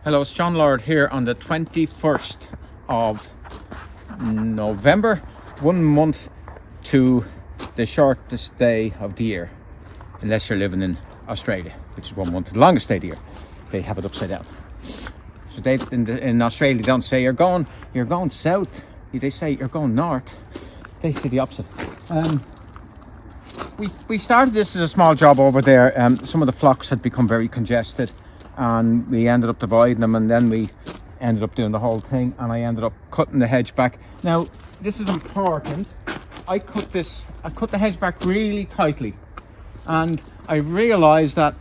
Hello, it's John Lord here on the 21st of November, 1 month to the shortest day of the year, unless you're living in Australia, which is 1 month to the longest day of the year. They have it upside down. So they in Australia don't say you're going south, they say you're going north. They say the opposite. We started this as a small job over there. Some of the flocks had become very congested, and we ended up dividing them, and then we ended up doing the whole thing, and I ended up cutting the hedge back. Now this is important. I cut the hedge back really tightly, and I realized that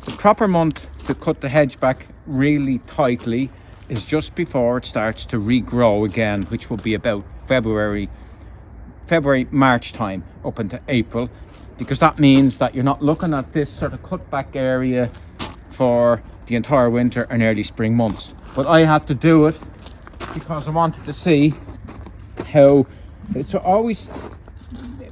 the proper month to cut the hedge back really tightly is just before it starts to regrow again, which will be about February, March time up into April, because that means that you're not looking at this sort of cut back area for the entire winter and early spring months. But I had to do it because I wanted to see how it's always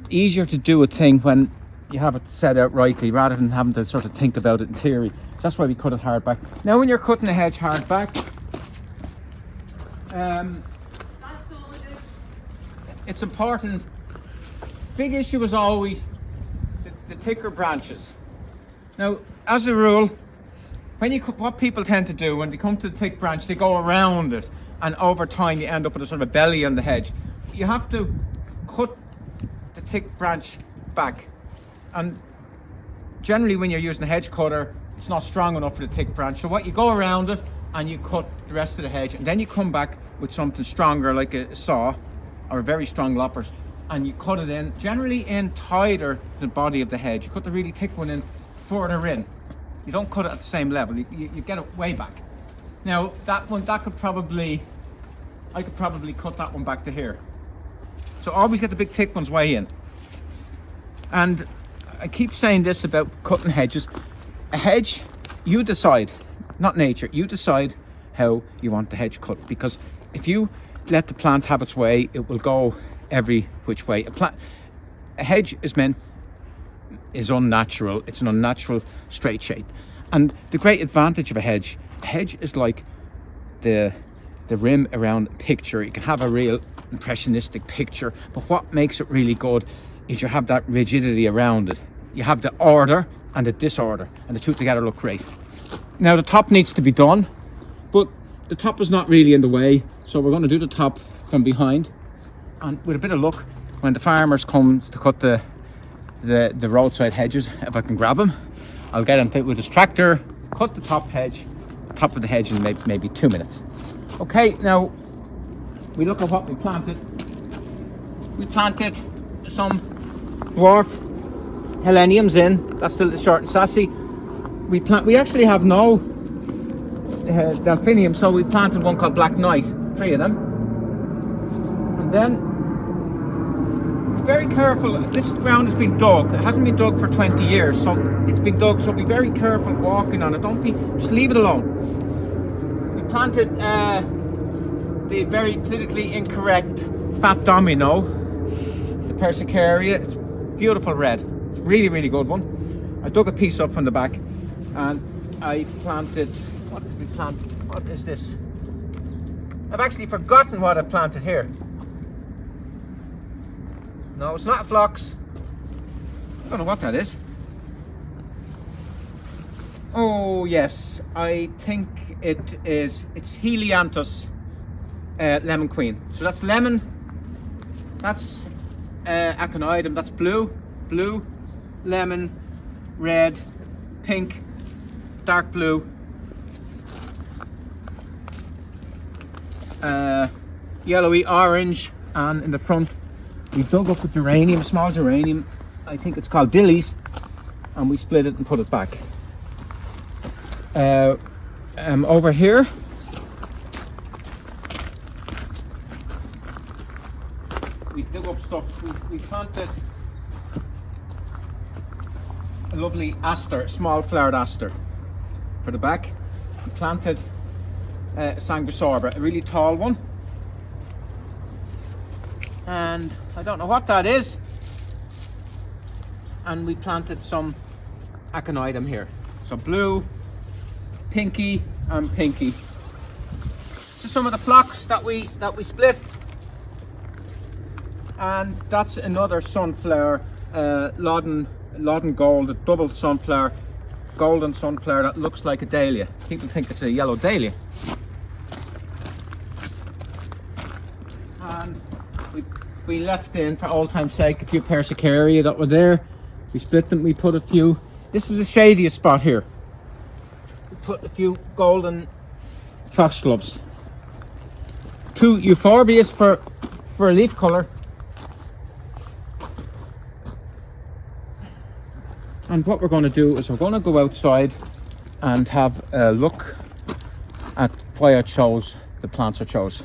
easier to do a thing when you have it set out rightly, rather than having to sort of think about it in theory. That's why we cut it hard back. Now when you're cutting the hedge hard back, it's important. Big issue is always the thicker branches. Now, as a rule, what people tend to do when they come to the thick branch, they go around it, and over time you end up with a sort of a belly on the hedge. You have to cut the thick branch back, and generally when you're using a hedge cutter, it's not strong enough for the thick branch. So what you go around it and you cut the rest of the hedge, and then you come back with something stronger like a saw or very strong loppers, and you cut it in, generally in tighter the body of the hedge. You cut the really thick one in further in. You don't cut it at the same level. You get it way back. Now that one, I could probably cut that one back to here. So always get the big thick ones way in. And I keep saying this about cutting hedges. A hedge, you decide, not nature. You decide how you want the hedge cut, because if you let the plant have its way, it will go every which way. A hedge is unnatural. It's an unnatural straight shape. And the great advantage of a hedge is like the rim around a picture. You can have a real impressionistic picture, but what makes it really good is you have that rigidity around it. You have the order and the disorder, and the two together look great. Now the top needs to be done, but the top is not really in the way, so we're going to do the top from behind. And with a bit of luck, when the farmers come to cut the roadside hedges, if I can grab him, I'll get him with his tractor, cut the top of the hedge in maybe 2 minutes. Okay, now we look at what we planted. We planted some dwarf heleniums in. That's still the short and sassy. We actually have no delphinium, so we planted one called Black Knight, 3 of them. And then, very careful, this ground has been dug. It hasn't been dug for 20 years, so it's been dug, so be very careful walking on it. Just leave it alone. We planted the very politically incorrect Fat Domino, the Persicaria. It's beautiful red. It's really, really good one. I dug a piece up from the back, and I planted, what did we plant? What is this? I've actually forgotten what I planted here. No, it's not a phlox. I don't know what that is. Oh yes, I think it's Helianthus lemon queen. So that's lemon, that's Aconitum, that's blue, lemon, red, pink, dark blue, yellowy orange, and in the front we dug up a geranium, a small geranium, I think it's called Dilys, and we split it and put it back. Over here we dug up stuff. We planted a lovely aster, small flowered aster for the back. We planted Sanguisorba, a really tall one, and I don't know what that is. And we planted some Aconitum here. So blue, pinky, and pinky. So some of the phlox that we split, and that's another sunflower, Loddon gold, a double sunflower, golden sunflower that looks like a dahlia. People think it's a yellow dahlia. And we left in, for old time's sake, a few Persicaria that were there. We split them, we put a few. This is the shadiest spot here. We put a few golden foxgloves. 2 Euphorbias for a leaf colour. And what we're going to do is we're going to go outside and have a look at why I chose the plants I chose.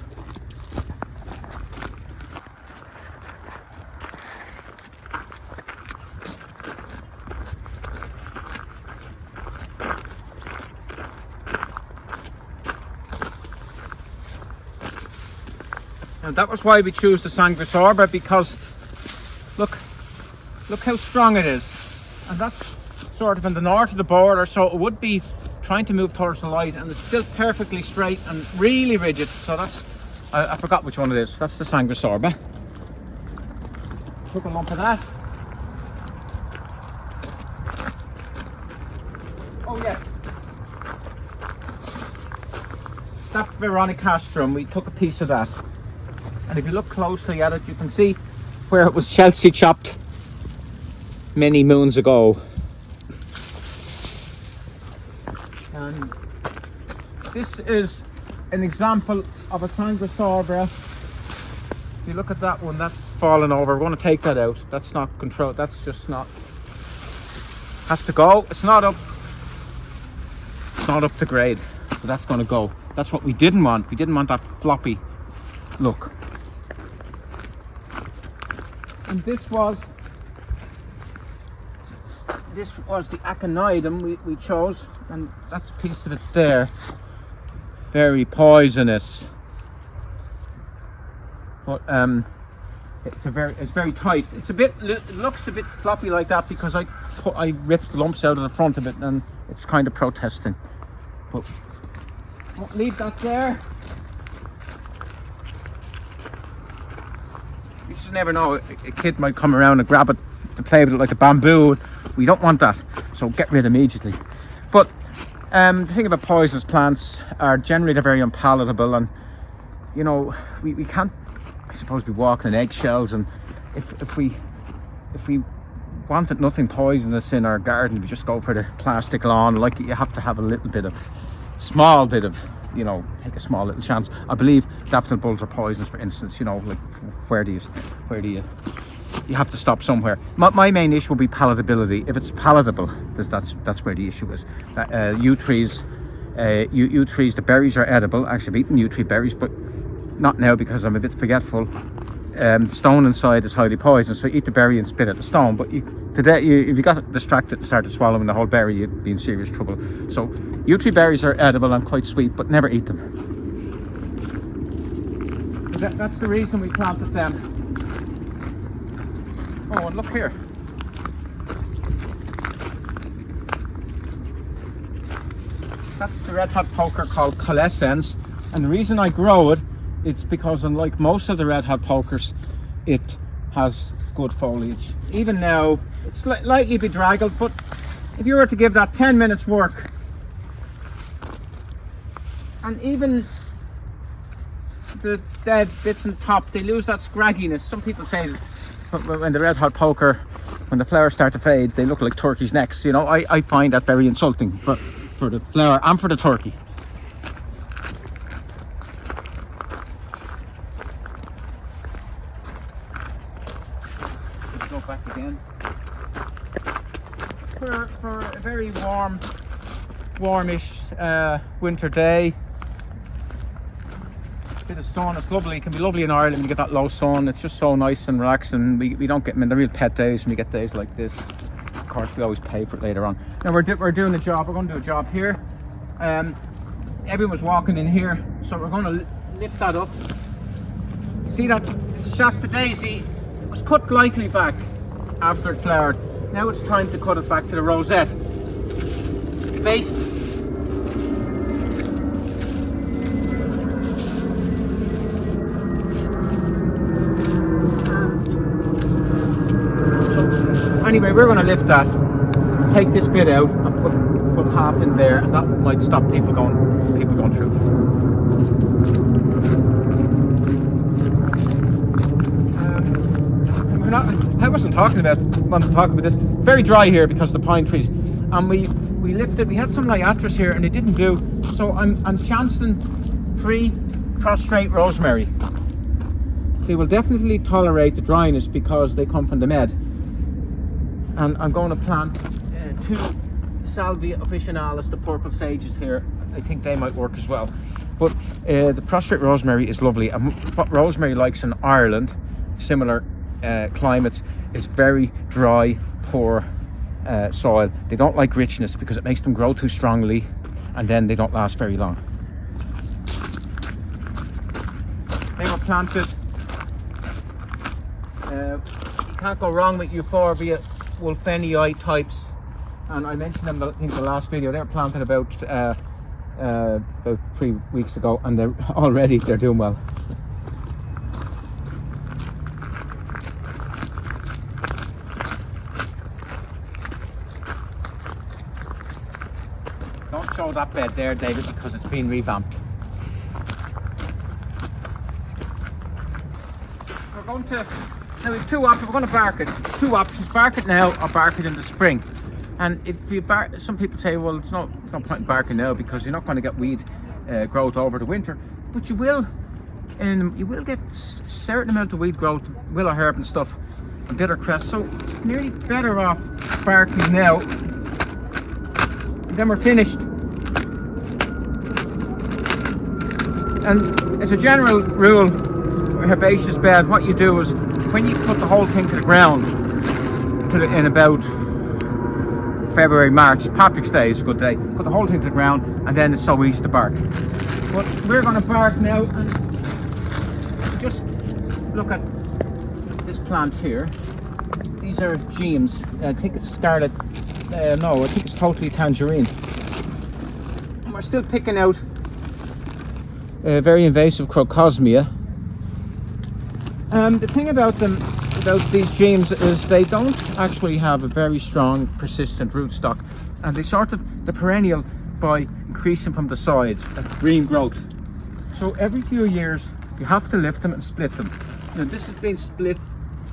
And that was why we chose the Sanguisorba, because look how strong it is. And that's sort of in the north of the border, so it would be trying to move towards the light, and it's still perfectly straight and really rigid. So that's, I forgot which one it is. That's the Sanguisorba. Took a lump of that. Oh yes, that Veronicastrum, we took a piece of that. And if you look closely at it, you can see where it was Chelsea chopped many moons ago. And this is an example of a Sanguisorba. If you look at that one, that's fallen over. We're going to take that out. That's not controlled. That's just not. Has to go. It's not up. It's not up to grade. So that's going to go. That's what we didn't want. We didn't want that floppy look. And this was the Aconitum we chose, and that's a piece of it there. Very poisonous, but it's very tight. It looks a bit floppy like that because I ripped lumps out of the front of it, and it's kind of protesting. But I'll leave that there. You just never know, a kid might come around and grab it and play with it like a bamboo. We don't want that, so get rid immediately. But the thing about poisonous plants are generally they're very unpalatable, and you know, we can't, I suppose, be walking on eggshells. And if we wanted nothing poisonous in our garden, we just go for the plastic lawn. Like, you have to have a little bit of, small bit of, you know, take a small little chance. I believe daffodil bulbs are poisonous, for instance. You know, like where do you have to stop somewhere. My main issue will be palatability. If it's palatable, that's where the issue is. Yew trees, the berries are edible. Actually, I've eaten yew tree berries, but not now because I'm a bit forgetful. The stone inside is highly poisonous, so eat the berry and spit out the stone. But if you got distracted and started swallowing the whole berry, you'd be in serious trouble. So yew tree berries are edible and quite sweet, but never eat them. That's the reason we planted them. Oh, and look here. That's the red hot poker called caulescens, and the reason I grow it, it's because unlike most of the red hot pokers, it has good foliage. Even now, it's lightly bedraggled, but if you were to give that 10 minutes work, and even the dead bits on top, they lose that scragginess. Some people say when the red hot poker, when the flowers start to fade, they look like turkeys' necks. You know, I find that very insulting, but for the flower and for the turkey. Let's go back again. For a very warmish winter day, bit of sun. It's lovely. It can be lovely in Ireland when you get that low sun. It's just so nice and relaxing. We don't get them in the real pet days when we get days like this. Of course, we always pay for it later on. Now we're doing a job. We're going to do a job here. Everyone's walking in here, so we're going to lift that up. See that? It's a Shasta daisy. It was cut lightly back after it flowered. Now it's time to cut it back to the rosette. Based anyway, we're going to lift that, take this bit out, and put half in there, and that might stop people going through. I wasn't talking about this. Very dry here because of the pine trees, and we lifted. We had some liatris here, and they didn't do. So I'm chancing 3 prostrate rosemary. They will definitely tolerate the dryness because they come from the med. And I'm going to plant 2 Salvia officinalis, the purple sages here. I think they might work as well. But the prostrate rosemary is lovely, and what rosemary likes in Ireland, similar climates, is very dry, poor soil. They don't like richness because it makes them grow too strongly, and then they don't last very long. They were planted. You can't go wrong with Euphorbia wulfenii types, and I mentioned them I think the last video. They were planted about 3 weeks ago, and they're doing well. Don't show that bed there, David, because it's been revamped. We're going to, now we have 2 options. We're going to bark it. 2 options: bark it now or bark it in the spring. And if you bark, some people say, well, it's no point in barking now because you're not going to get weed growth over the winter, but you will get a certain amount of weed growth, willow herb and stuff, and bitter cress. So it's nearly better off barking now. Then we're finished. And as a general rule for herbaceous bed, what you do is when you put the whole thing to the ground, put it in about February, March, Patrick's Day is a good day, put the whole thing to the ground, and then it's so easy to bark. But we're going to bark now, and just look at this plant here. These are Geums. I think it's Scarlet, no, I think it's totally tangerine. And we're still picking out very invasive Caucasica. The thing about these Geums is they don't actually have a very strong persistent rootstock, and they the perennial by increasing from the sides, that green growth. So every few years you have to lift them and split them. Now this has been split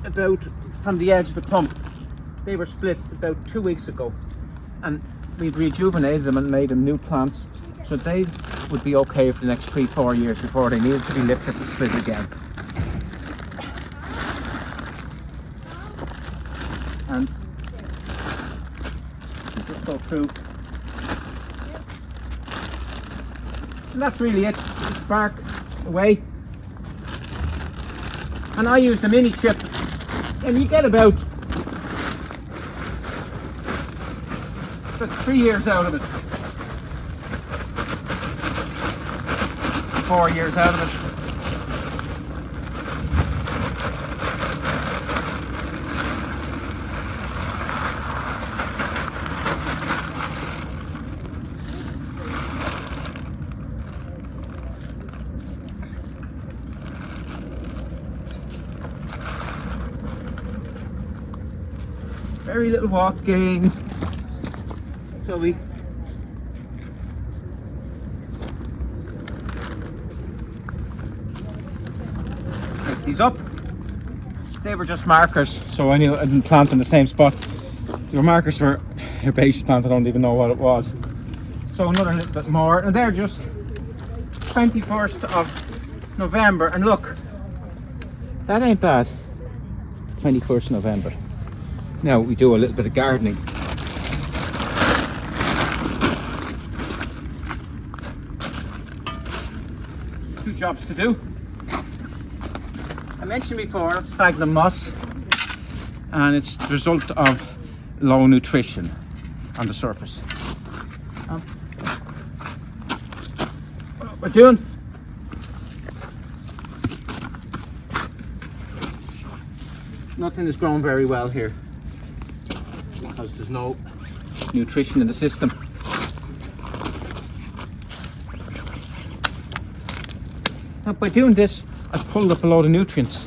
about from the edge of the clump. They were split about 2 weeks ago, and we've rejuvenated them and made them new plants, so they would be okay for the next 3-4 years before they needed to be lifted and split again. And just go through, and that's really it. Just bark away, and I use the mini chip, and you get about 3 years out of it, 4 years out of it. Very little walking, so we pick these up. They were just markers, so I knew I didn't plant in the same spot. They were markers for herbaceous plant. I don't even know what it was. So another little bit more, and they're just 21st of November, and look, that ain't bad. 21st November. Now we do a little bit of gardening. Two jobs to do. I mentioned before, it's Sphagnum moss, and it's the result of low nutrition on the surface. What we're doing, nothing is growing very well here because there's no nutrition in the system. Now by doing this, I've pulled up a load of nutrients.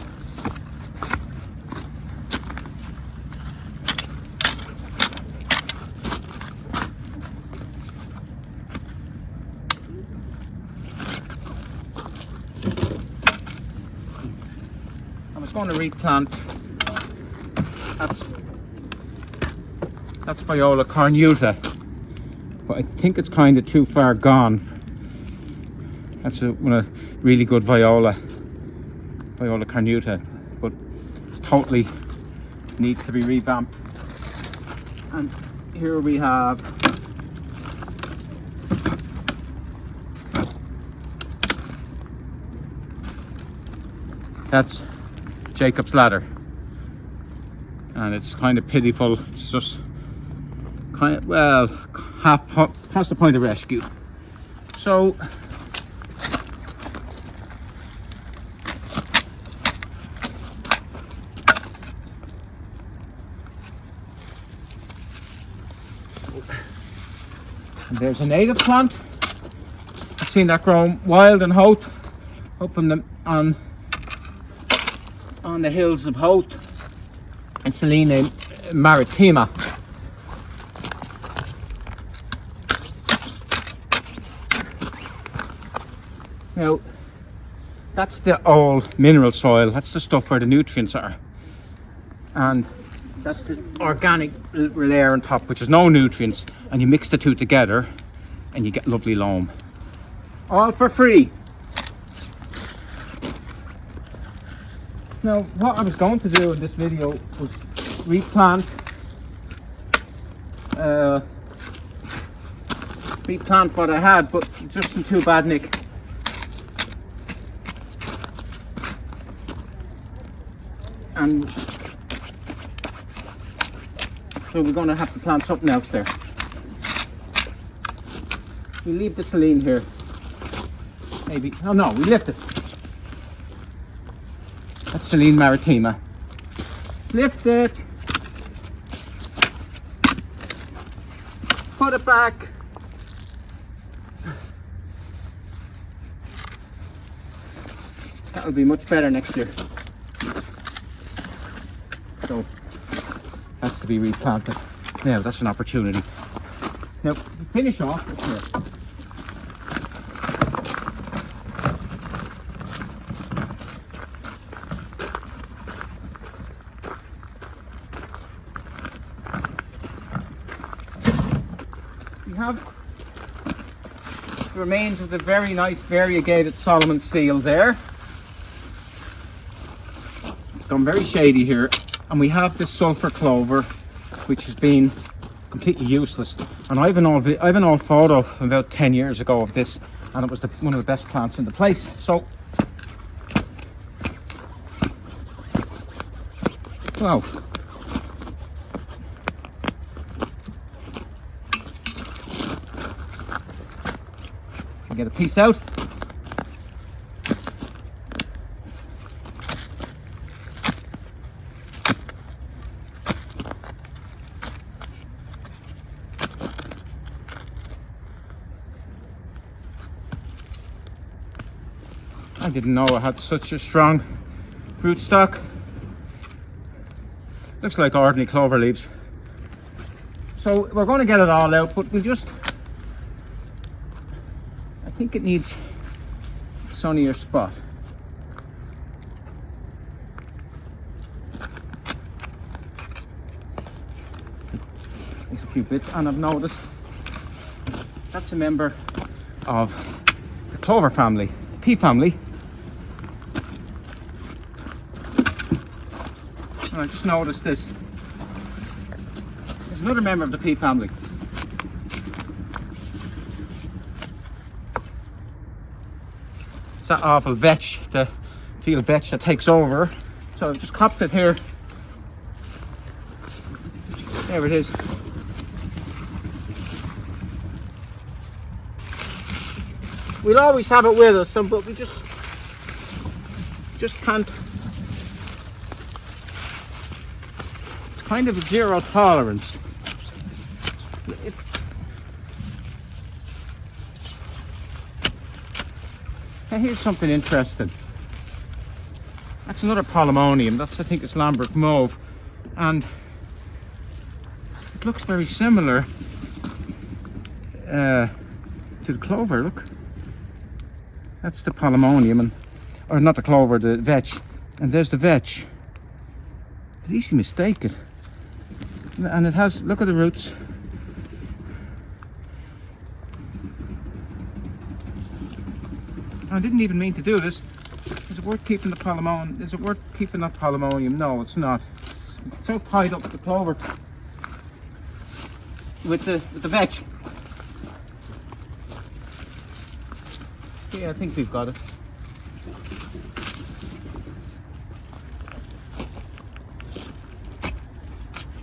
I was going to replant. That's Viola Caruta, but I think it's kind of too far gone. That's a really good Viola Caruta, but it's totally needs to be revamped. And here we have that's Jacob's Ladder, and it's kind of pitiful. It's just kind of, well, past the point of rescue. So and there's a native plant. I've seen that growing wild in Howth, up on the hills of Howth and Selene Maritima. Now, that's the old mineral soil. That's the stuff where the nutrients are, and that's the organic layer on top, which is no nutrients, and you mix the two together and you get lovely loam, all for free. Now, what I was going to do in this video was replant what I had, but just in too bad nick. And so we're going to have to plant something else there. We leave the Selene here. Maybe, oh no, we lift it. That's Selene Maritima. Lift it. Put it back. That'll be much better next year. So that's to be replanted. Now that's an opportunity. Now to finish off this here. We have the remains of the very nice variegated Solomon seal there. It's gone very shady here. And we have this sulphur clover, which has been completely useless. And I have an old photo about 10 years ago of this, and it was one of the best plants in the place. So, wow. Get a piece out. I didn't know I had such a strong rootstock. Looks like ordinary clover leaves. So we're going to get it all out, but we'll just, I think it needs a sunnier spot. There's a few bits, and I've noticed that's a member of the clover family, the pea family. I just noticed this. There's another member of the pea family. It's that awful vetch, the field vetch that takes over. So I've just copped it here. There it is. We'll always have it with us, but we just can't. Kind of a zero tolerance. Now here's something interesting. That's another Polemonium. I think it's Lambert Mauve, and it looks very similar to the clover. Look, that's the Polemonium, or not the clover, the vetch. And there's the veg. I'd easily mistake it. And it has, look at the roots. I didn't even mean to do this. Is it worth keeping the polemonium? Is it worth keeping that polemonium? No, it's not. It's so tied up with the clover. With the veg. Yeah, I think we've got it.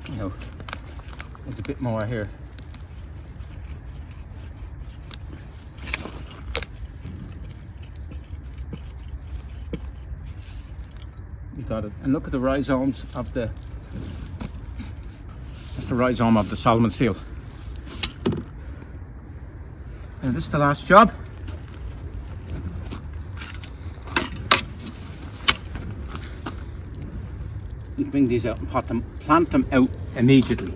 You know, there's a bit more here. You got it. And look at the rhizomes of the. That's the rhizome of the Solomon seal. And this is the last job. You bring these out and pot them, plant them out immediately.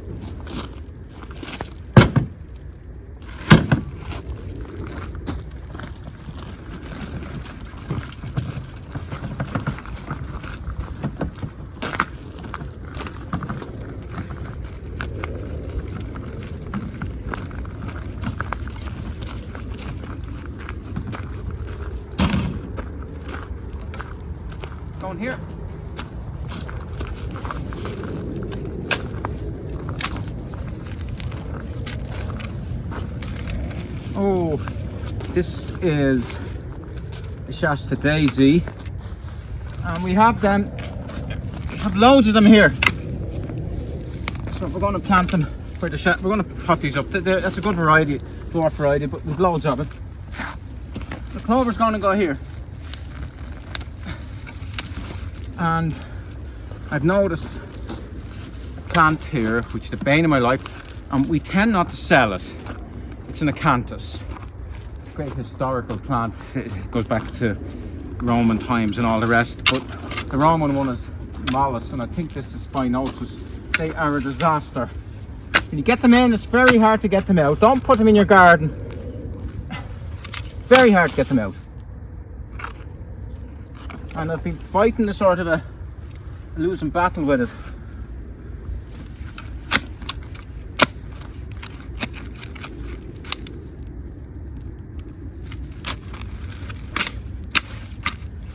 Going here. Oh, this is the Shasta Daisy, and we have them. We have loads of them here. So we're going to plant them for the Shasta. We're going to pot these up. That's a good variety, dwarf variety, but we've loads of it. The clover's going to go here, and I've noticed a plant here, which is the bane of my life, and we tend not to sell it. It's an Acanthus, great historical plant. It goes back to Roman times and all the rest, but the Roman one is Mollus, and I think this is Spinosus. They are a disaster. When you get them in, it's very hard to get them out. Don't put them in your garden. Very hard to get them out. And I've been fighting a sort of a losing battle with it.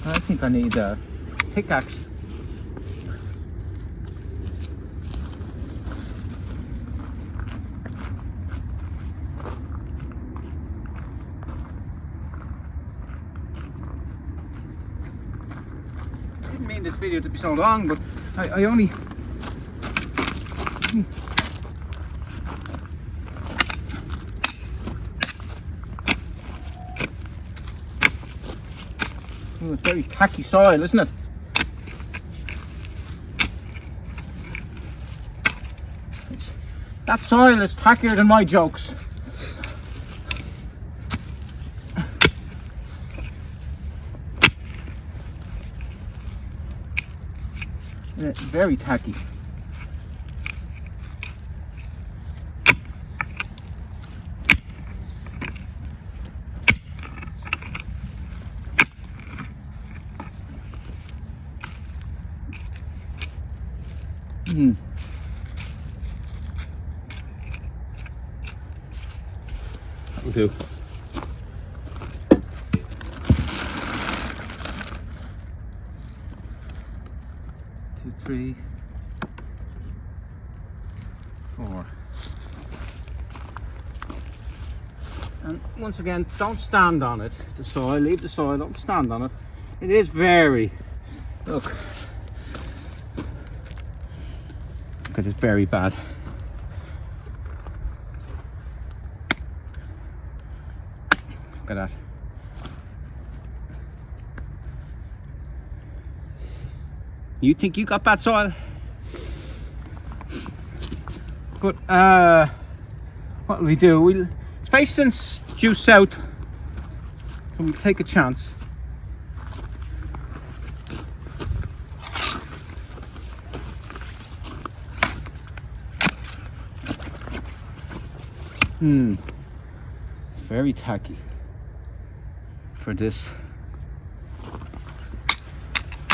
I think I need a pickaxe. I didn't mean this video to be so long, but I only... Oh, it's very tacky soil, isn't it? That soil is tackier than my jokes. Yeah, very tacky. That will do. 2, 3, 4. And once again, don't stand on it, the soil, leave the soil, don't stand on it. It is very, look, it's very bad. Look at that. You think you got bad soil? But what will we do? It's facing due south, so we'll take a chance. Very tacky for this.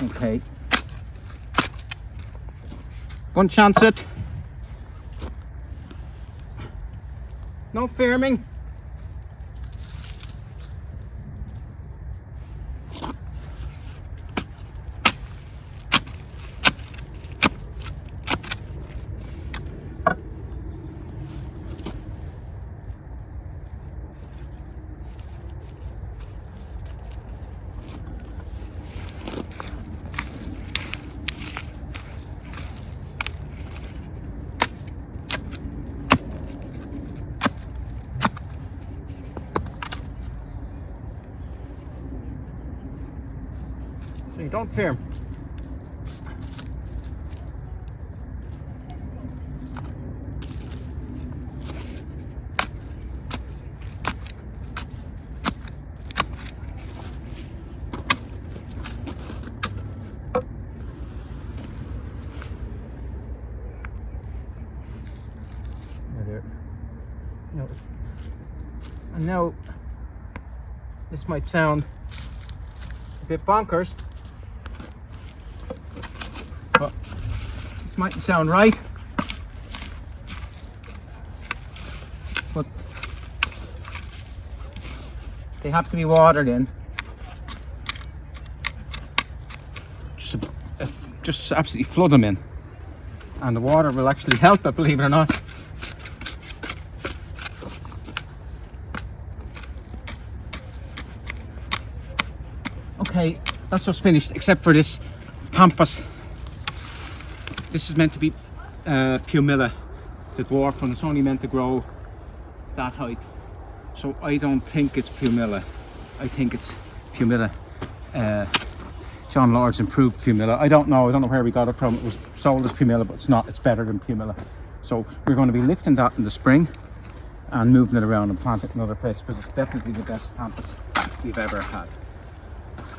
Okay, One chance it. No firming. So you don't firm. And now, this might sound a bit bonkers, but this mightn't sound right, but they have to be watered in. Just absolutely flood them in, and the water will actually help it, believe it or not. Okay, that's just finished, except for this pampas. This is meant to be pumila, the dwarf one. It's only meant to grow that height, so I don't think it's pumila. I think it's pumila. John Lord's improved pumila. I don't know where we got it from. It was sold as pumila, but it's not. It's better than pumila. So we're going to be lifting that in the spring and moving it around and planting it in other places, because it's definitely the best pampas we've ever had.